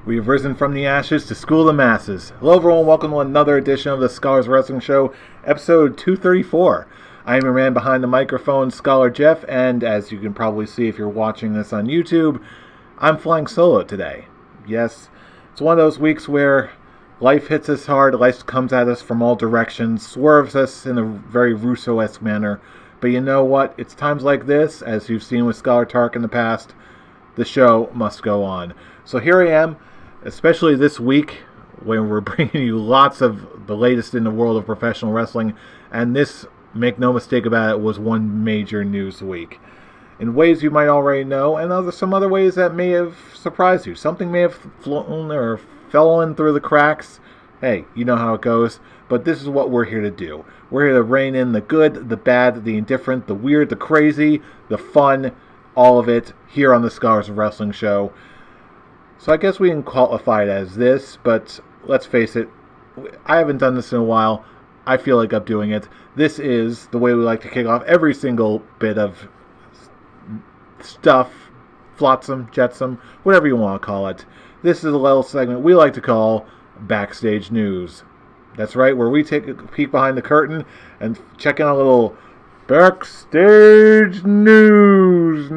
We have risen from the ashes to school the masses. Hello everyone, welcome to another edition of the Scholars Wrestling Show, episode 234. I am your man behind the microphone, Scholar Jeff, and as you can probably see if you're watching this on YouTube, I'm flying solo today. Yes, it's one of those weeks where life hits us hard, life comes at us from all directions, swerves us in a very Russo-esque manner. But you know what? It's times like this, as you've seen with Scholar Tark in the past, the show must go on. So here I am, especially this week, when we're bringing you lots of the latest in the world of professional wrestling, and this, make no mistake about it, was one major news week. In ways you might already know, and some other ways that may have surprised you. Something may have flown or fallen through the cracks. Hey, you know how it goes. But this is what we're here to do. We're here to rein in the good, the bad, the indifferent, the weird, the crazy, the fun, all of it, here on the Scholars of Wrestling Show. So I guess we can qualify it as this, but let's face it, I haven't done this in a while. I feel like I'm doing it. This is the way we like to kick off every single bit of stuff, flotsam, jetsam, whatever you want to call it. This is a little segment we like to call Backstage News. That's right, where we take a peek behind the curtain and check in a little Backstage News.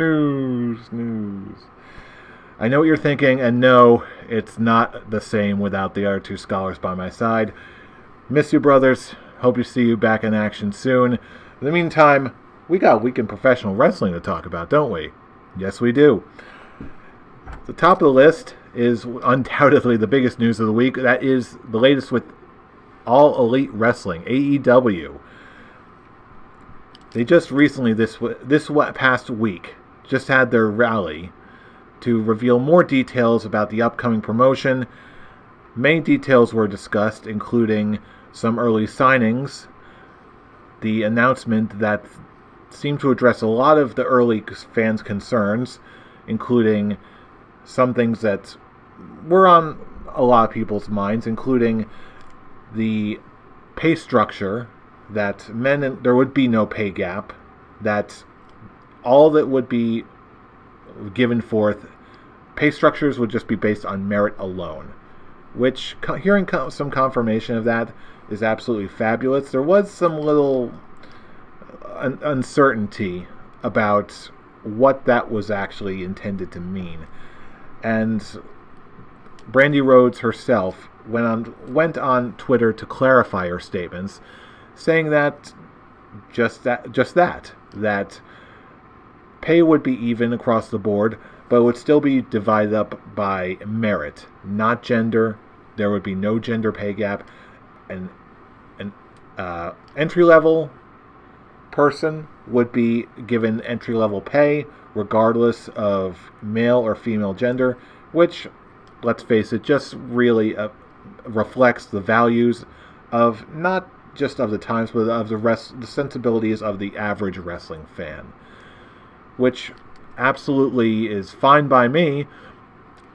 I know what you're thinking, and no, it's not the same without the other two scholars by my side. Miss you, brothers. Hope to see you back in action soon. In the meantime, we got a week in professional wrestling to talk about, don't we? Yes, we do. The top of the list is undoubtedly the biggest news of the week. That is the latest with All Elite Wrestling, AEW. They just recently, this past week, just had their rally to reveal more details about the upcoming promotion. Main details were discussed, including some early signings, the announcement that seemed to address a lot of the early fans' concerns, including some things that were on a lot of people's minds, including the pay structure, that there would be no pay gap, that all that would be given forth, pay structures would just be based on merit alone, which, hearing some confirmation of that, is absolutely fabulous. There was some little uncertainty about what that was actually intended to mean, and Brandy Rhodes herself went on Twitter to clarify her statements, saying that that pay would be even across the board, but it would still be divided up by merit, not gender. There would be no gender pay gap. An entry-level person would be given entry-level pay regardless of male or female gender, which, let's face it, just really reflects the values of not just of the times, but of the sensibilities of the average wrestling fan, which absolutely is fine by me.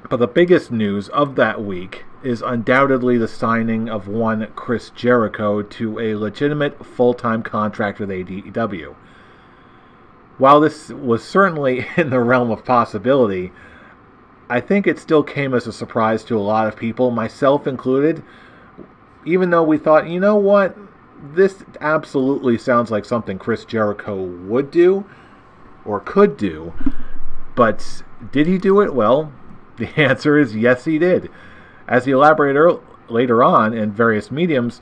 But the biggest news of that week is undoubtedly the signing of one Chris Jericho to a legitimate full-time contract with AEW. While this was certainly in the realm of possibility, I think it still came as a surprise to a lot of people, myself included, even though we thought, you know what, this absolutely sounds like something Chris Jericho would do, or could do. But did he do it? Well, the answer is yes, he did. As he elaborated later on in various mediums,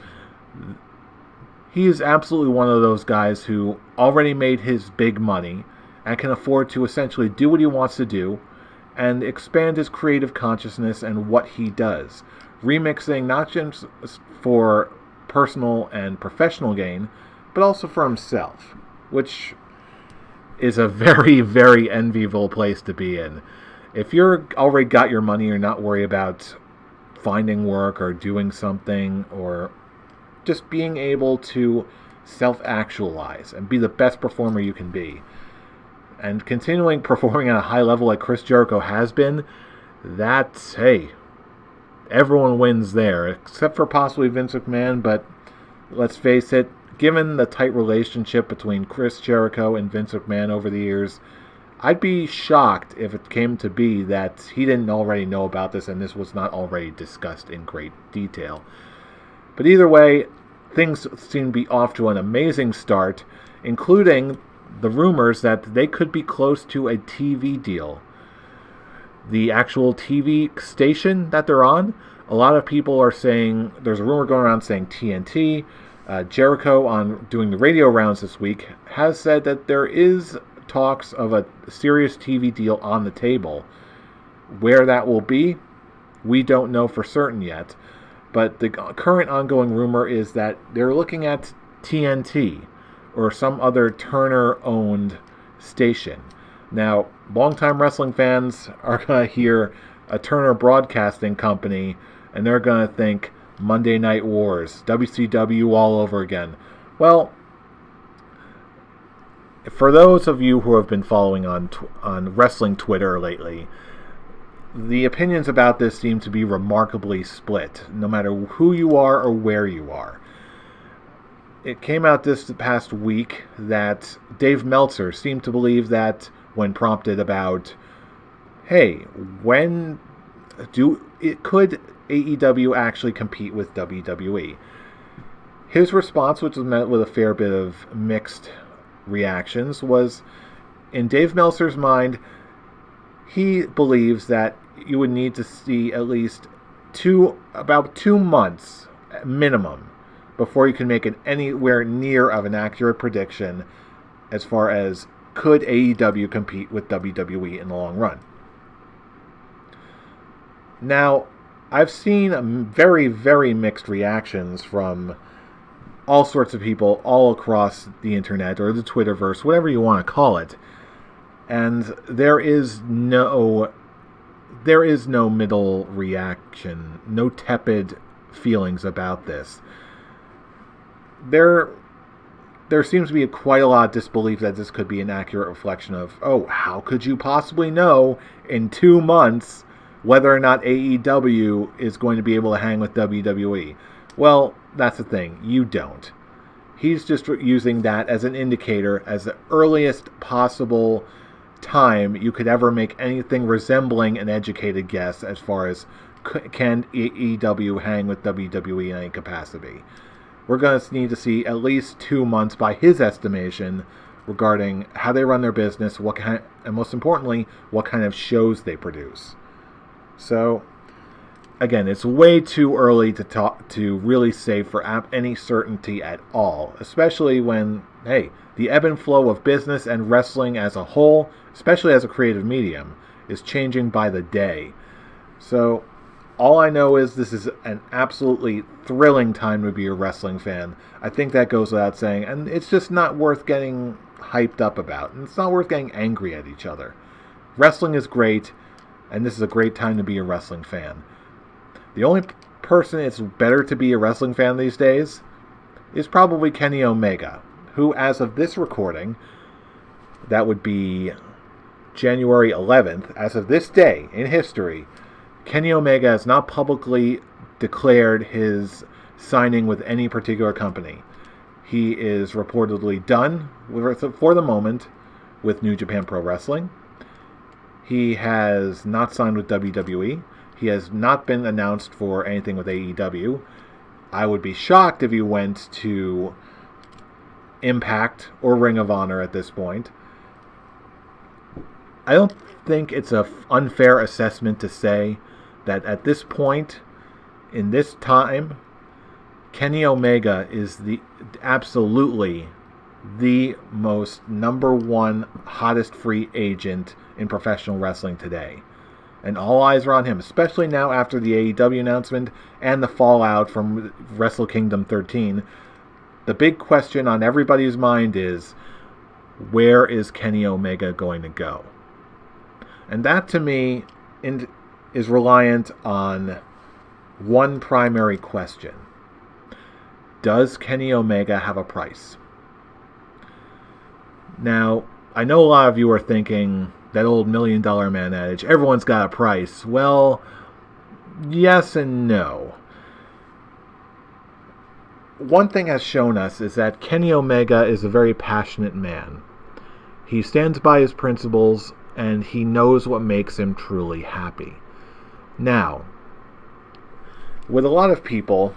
he is absolutely one of those guys who already made his big money and can afford to essentially do what he wants to do and expand his creative consciousness and what he does, remixing not just for personal and professional gain, but also for himself, which is a very, very enviable place to be in. If you're already got your money, you're not worried about finding work or doing something, or just being able to self-actualize and be the best performer you can be, and continuing performing at a high level like Chris Jericho has been, that's, hey, everyone wins there, except for possibly Vince McMahon. But let's face it, given the tight relationship between Chris Jericho and Vince McMahon over the years, I'd be shocked if it came to be that he didn't already know about this and this was not already discussed in great detail. But either way, things seem to be off to an amazing start, including the rumors that they could be close to a TV deal. The actual TV station that they're on, a lot of people are saying, there's a rumor going around saying TNT. Jericho, on doing the radio rounds this week, has said that there is talks of a serious TV deal on the table. Where that will be, we don't know for certain yet. But the current ongoing rumor is that they're looking at TNT or some other Turner-owned station. Now, longtime wrestling fans are going to hear a Turner Broadcasting Company, and they're going to think Monday Night Wars, WCW all over again. Well, for those of you who have been following on wrestling Twitter lately, the opinions about this seem to be remarkably split, no matter who you are or where you are. It came out this past week that Dave Meltzer seemed to believe that when prompted about, hey, could AEW actually compete with WWE? His response, which was met with a fair bit of mixed reactions, was, in Dave Meltzer's mind, he believes that you would need to see at least about 2 months minimum before you can make it anywhere near of an accurate prediction as far as could AEW compete with WWE in the long run. Now, I've seen very, very mixed reactions from all sorts of people all across the internet or the Twitterverse, whatever you want to call it. And there is no middle reaction, no tepid feelings about this. There seems to be quite a lot of disbelief that this could be an accurate reflection of, oh, how could you possibly know in 2 months whether or not AEW is going to be able to hang with WWE? Well, that's the thing. You don't. He's just using that as an indicator, as the earliest possible time you could ever make anything resembling an educated guess as far as can AEW hang with WWE in any capacity. We're going to need to see at least 2 months by his estimation regarding how they run their business, and most importantly, what kind of shows they produce. So, again, it's way too early to really say for any certainty at all, especially when, hey, the ebb and flow of business and wrestling as a whole, especially as a creative medium, is changing by the day. So, all I know is this is an absolutely thrilling time to be a wrestling fan. I think that goes without saying, and it's just not worth getting hyped up about, and it's not worth getting angry at each other. Wrestling is great, and this is a great time to be a wrestling fan. The only person it's better to be a wrestling fan these days is probably Kenny Omega, who, as of this recording, that would be January 11th, as of this day in history, Kenny Omega has not publicly declared his signing with any particular company. He is reportedly done, for the moment, with New Japan Pro Wrestling. He has not signed with WWE. He has not been announced for anything with AEW. I would be shocked if he went to Impact or Ring of Honor at this point. I don't think it's an unfair assessment to say that at this point, in this time, Kenny Omega is absolutely the most number one hottest free agent in professional wrestling today. And all eyes are on him, especially now after the AEW announcement and the fallout from Wrestle Kingdom 13. The big question on everybody's mind is, where is Kenny Omega going to go? And that, to me, is reliant on one primary question. Does Kenny Omega have a price? Now, I know a lot of you are thinking that old $1 Million Man adage, everyone's got a price. Well, yes and no. One thing has shown us is that Kenny Omega is a very passionate man. He stands by his principles and he knows what makes him truly happy. Now, with a lot of people,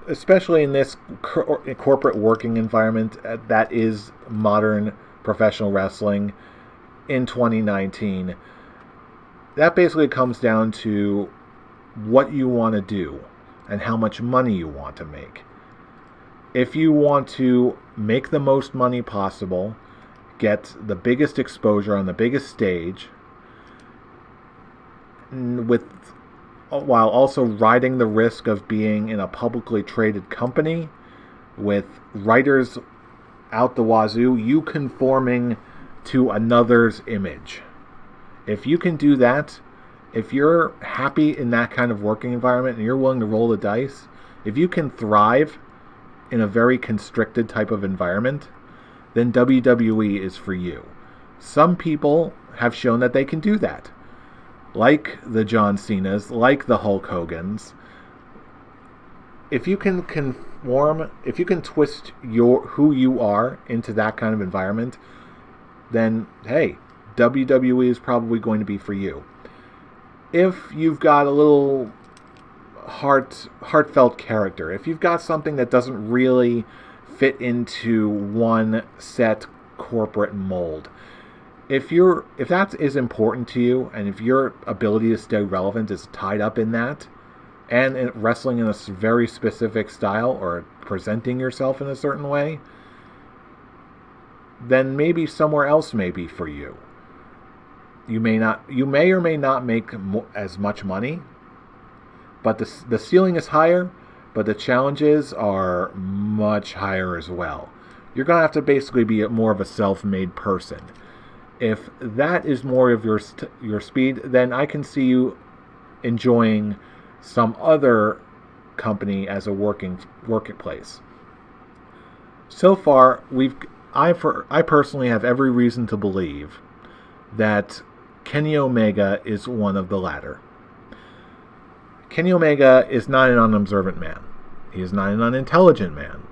especially in this corporate working environment that is modern professional wrestling in 2019, that basically comes down to what you want to do and how much money you want to make. If you want to make the most money possible, get the biggest exposure on the biggest stage, while also riding the risk of being in a publicly traded company with writers out the wazoo, you conforming to another's image. If you can do that, if you're happy in that kind of working environment and you're willing to roll the dice, if you can thrive in a very constricted type of environment, then WWE is for you. Some people have shown that they can do that. Like the John Cenas, like the Hulk Hogans. If you can conform, if you can twist who you are into that kind of environment, then hey, WWE is probably going to be for you. If you've got a little heartfelt character, if you've got something that doesn't really fit into one set corporate mold, if that is important to you, and if your ability to stay relevant is tied up in that, and in wrestling in a very specific style or presenting yourself in a certain way, then maybe somewhere else may be for you. You may or may not make as much money, but the ceiling is higher, but the challenges are much higher as well. You're going to have to basically be more of a self-made person. If that is more of your speed, then I can see you enjoying some other company as a workplace. So far, I personally have every reason to believe that Kenny Omega is one of the latter. Kenny Omega is not an unobservant man. He is not an unintelligent man.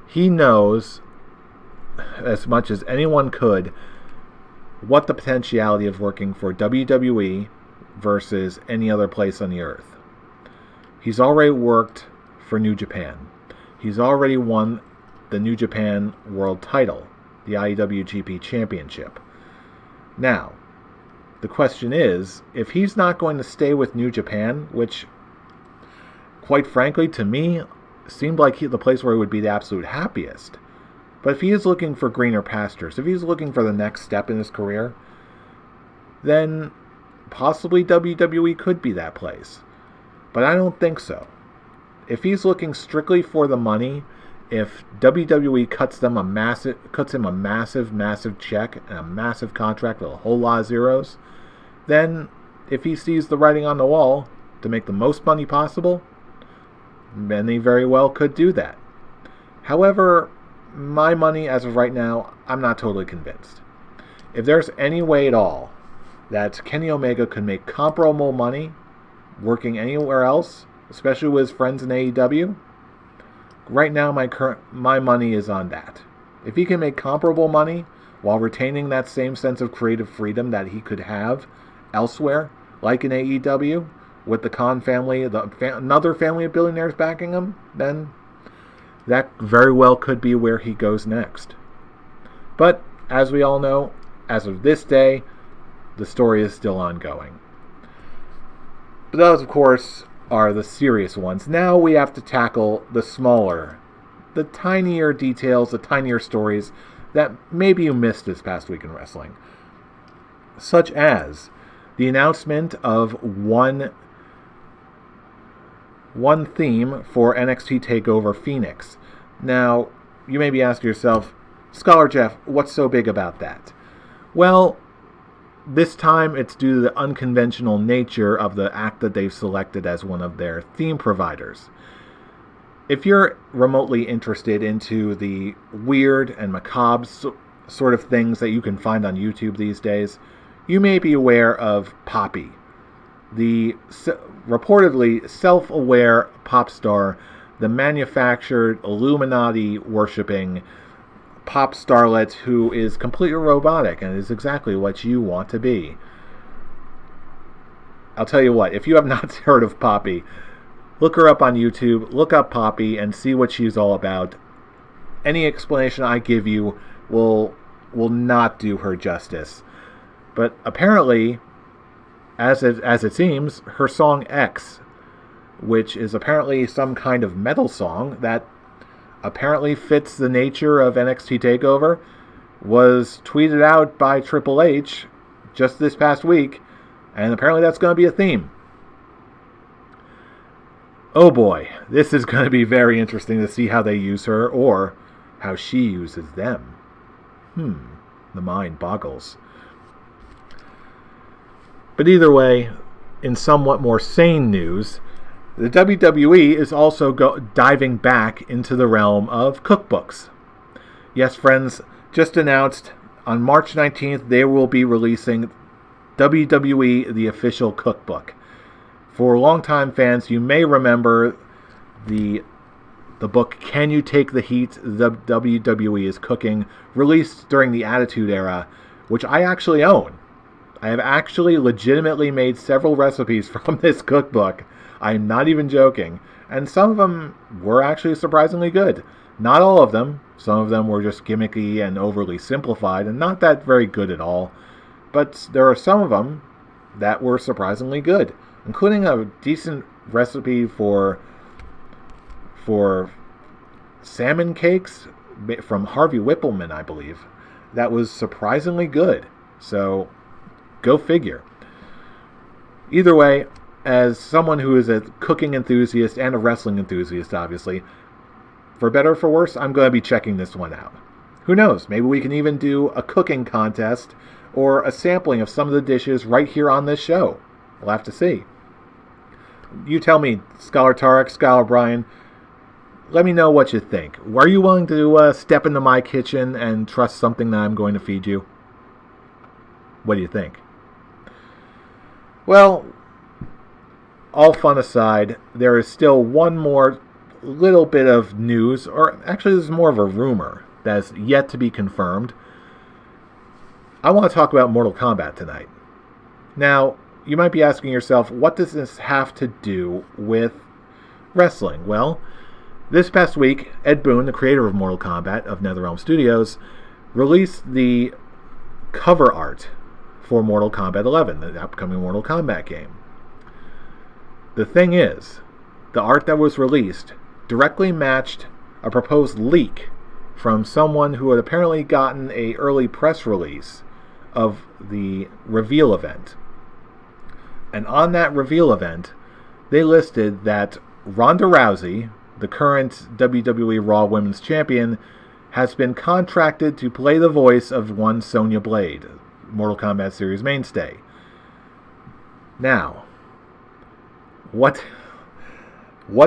He knows, as much as anyone could, what the potentiality of working for WWE versus any other place on the earth. He's already worked for New Japan. He's already won the New Japan World title, the IWGP Championship. Now, the question is, if he's not going to stay with New Japan, which, quite frankly, to me, seemed like the place where he would be the absolute happiest, but if he is looking for greener pastures, if he's looking for the next step in his career, then possibly WWE could be that place. But I don't think so. If he's looking strictly for the money, if WWE cuts him a massive check and a massive contract with a whole lot of zeros, then if he sees the writing on the wall to make the most money possible, then he very well could do that. However, my money as of right now, I'm not totally convinced. If there's any way at all that Kenny Omega could make comparable money working anywhere else, especially with his friends in AEW, right now my money is on that. If he can make comparable money while retaining that same sense of creative freedom that he could have elsewhere, like in AEW, with the Khan family, another family of billionaires backing him, then that very well could be where he goes next. But, as we all know, as of this day, the story is still ongoing. But those, of course, are the serious ones. Now we have to tackle the smaller, the tinier details, the tinier stories that maybe you missed this past week in wrestling. Such as the announcement of one theme for NXT TakeOver Phoenix. Now, you may be asking yourself, Scholar Jeff, what's so big about that? Well, this time it's due to the unconventional nature of the act that they've selected as one of their theme providers. If you're remotely interested into the weird and macabre sort of things that you can find on YouTube these days, you may be aware of Poppy, the reportedly self-aware pop star, the manufactured, Illuminati-worshipping pop starlet who is completely robotic and is exactly what you want to be. I'll tell you what, if you have not heard of Poppy, look her up on YouTube, look up Poppy, and see what she's all about. Any explanation I give you will not do her justice. But apparently, as it seems, her song X, which is apparently some kind of metal song that apparently fits the nature of NXT TakeOver, was tweeted out by Triple H just this past week, and apparently that's going to be a theme. Oh boy, this is going to be very interesting to see how they use her, or how she uses them. The mind boggles. But either way, in somewhat more sane news, the WWE is also diving back into the realm of cookbooks. Yes, friends, just announced on March 19th they will be releasing WWE The Official Cookbook. For longtime fans, you may remember the book Can You Take the Heat? The WWE is Cooking, released during the Attitude Era, which I actually own. I have actually legitimately made several recipes from this cookbook. I'm not even joking. And some of them were actually surprisingly good. Not all of them. Some of them were just gimmicky and overly simplified and not that very good at all. But there are some of them that were surprisingly good, including a decent recipe for salmon cakes from Harvey Whippleman, I believe. That was surprisingly good. So, go figure. Either way, as someone who is a cooking enthusiast and a wrestling enthusiast, obviously, for better or for worse, I'm going to be checking this one out. Who knows? Maybe we can even do a cooking contest or a sampling of some of the dishes right here on this show. We'll have to see. You tell me, Scholar Tarek, Scholar Brian, let me know what you think. Are you willing to step into my kitchen and trust something that I'm going to feed you? What do you think? Well, all fun aside, there is still one more little bit of news, or actually this is more of a rumor that is yet to be confirmed. I want to talk about Mortal Kombat tonight. Now, you might be asking yourself, what does this have to do with wrestling? Well, this past week, Ed Boon, the creator of Mortal Kombat of NetherRealm Studios, released the cover art for Mortal Kombat 11, the upcoming Mortal Kombat game. The thing is, the art that was released directly matched a proposed leak from someone who had apparently gotten an early press release of the reveal event. And on that reveal event, they listed that Ronda Rousey, the current WWE Raw Women's Champion, has been contracted to play the voice of one Sonya Blade, Mortal Kombat series mainstay. Now, what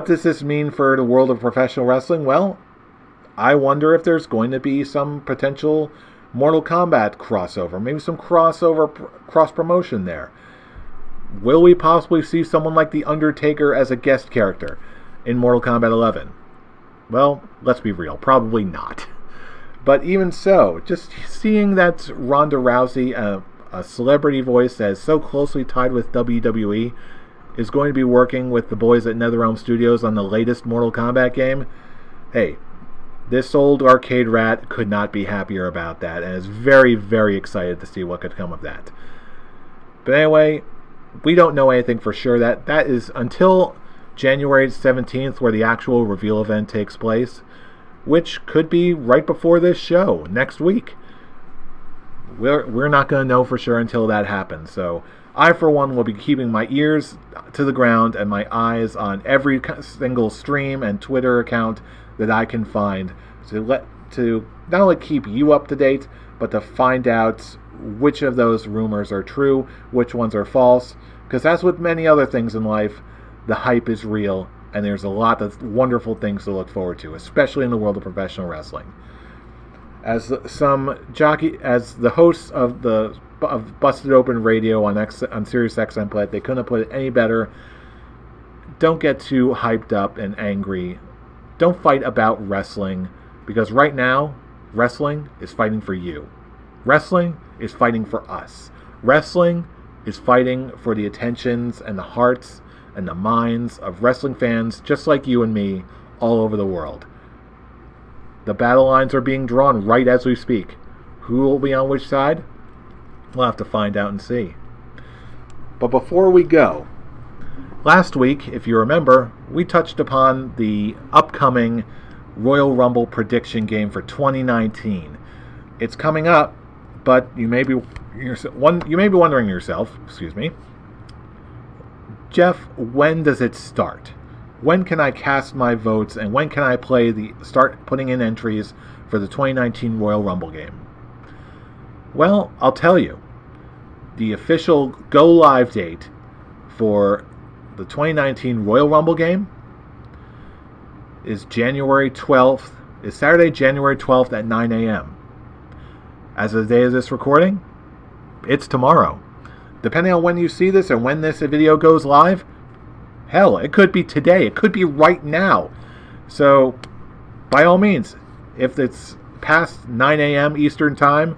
does this mean for the world of professional wrestling? Well, I wonder if there's going to be some potential Mortal Kombat crossover, maybe some cross-promotion there. Will we possibly see someone like The Undertaker as a guest character in Mortal Kombat 11? Well, let's be real, probably not. But even so, just seeing that Ronda Rousey, a celebrity voice that is so closely tied with WWE, is going to be working with the boys at NetherRealm Studios on the latest Mortal Kombat game, hey, this old arcade rat could not be happier about that, and is very, very excited to see what could come of that. But anyway, we don't know anything for sure. That is until January 17th, where the actual reveal event takes place, which could be right before this show, next week. We're not going to know for sure until that happens, so I, for one, will be keeping my ears to the ground and my eyes on every single stream and Twitter account that I can find to not only keep you up to date, but to find out which of those rumors are true, which ones are false. Because as with many other things in life, the hype is real, and there's a lot of wonderful things to look forward to, especially in the world of professional wrestling. As the hosts of Busted Open Radio on Sirius XM Play, they couldn't have put it any better. Don't get too hyped up and angry. Don't fight about wrestling, because right now, Wrestling is fighting for you. Wrestling is fighting for us. Wrestling is fighting for the attentions and the hearts and the minds of wrestling fans just like you and me all over the world. The battle lines are being drawn right as we speak. Who will be on which side? We'll have to find out and see. But before we go, last week, if you remember, we touched upon the upcoming Royal Rumble prediction game for 2019. It's coming up, but you may be wondering yourself, Jeff, when does it start? When can I cast my votes, and when can I start putting in entries for the 2019 Royal Rumble game? Well, I'll tell you. The official go-live date for the 2019 Royal Rumble game is Saturday, January 12th at 9 a.m. As of the day of this recording, it's tomorrow. Depending on when you see this and when this video goes live, hell, it could be today. It could be right now. So, by all means, if it's past 9 a.m. Eastern Time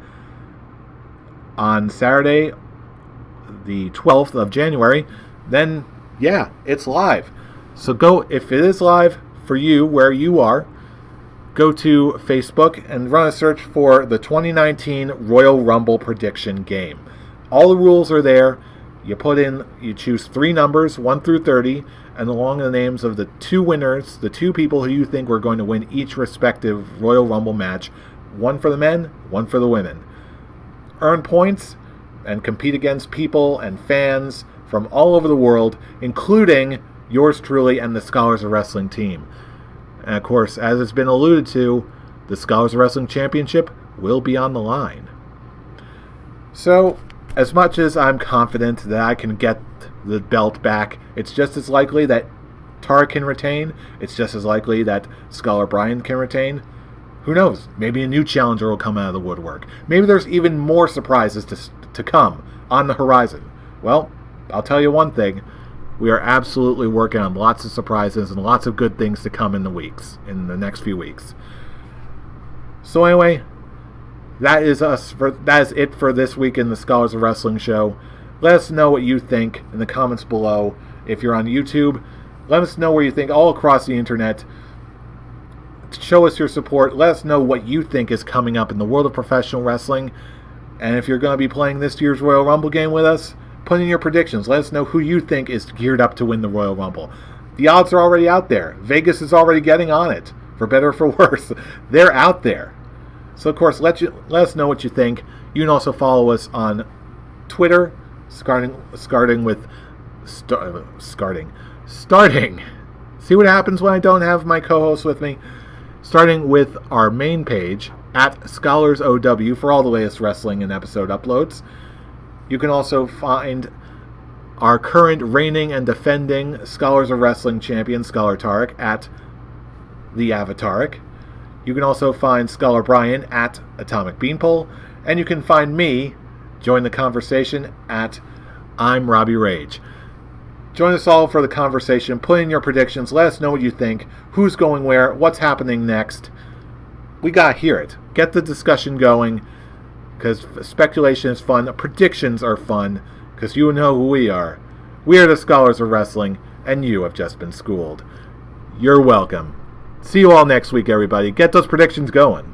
on Saturday, the 12th of January, then, yeah, it's live. So go, if it is live for you where you are, go to Facebook and run a search for the 2019 Royal Rumble prediction game. All the rules are there. You choose 3 numbers, 1 through 30, and along the names of the 2 winners, the 2 people who you think were going to win each respective Royal Rumble match. 1 for the men, 1 for the women. Earn points and compete against people and fans from all over the world, including yours truly and the Scholars of Wrestling team. And of course, as it's been alluded to, the Scholars of Wrestling Championship will be on the line. So, as much as I'm confident that I can get the belt back, it's just as likely that Tara can retain. It's just as likely that Scholar Brian can retain. Who knows? Maybe a new challenger will come out of the woodwork. Maybe there's even more surprises to come on the horizon. Well, I'll tell you one thing. We are absolutely working on lots of surprises and lots of good things to come in the next few weeks. So anyway, that is it for this week in the Scholars of Wrestling show. Let us know what you think in the comments below. If you're on YouTube, let us know what you think all across the internet. Show us your support. Let us know what you think is coming up in the world of professional wrestling. And if you're going to be playing this year's Royal Rumble game with us, put in your predictions. Let us know who you think is geared up to win the Royal Rumble. The odds are already out there. Vegas is already getting on it, for better or for worse. They're out there. So, of course, let us know what you think. You can also follow us on Twitter, starting. See what happens when I don't have my co-host with me? Starting with our main page, at ScholarsOW, for all the latest wrestling and episode uploads. You can also find our current reigning and defending Scholars of Wrestling champion, Scholar Tarek, at The Avataric. You can also find Scholar Brian at Atomic Beanpole. And you can find me, join the conversation, at I'm Robbie Rage. Join us all for the conversation. Put in your predictions. Let us know what you think. Who's going where? What's happening next? We got to hear it. Get the discussion going. Because speculation is fun. Predictions are fun. Because you know who we are. We are the Scholars of Wrestling. And you have just been schooled. You're welcome. See you all next week, everybody. Get those predictions going.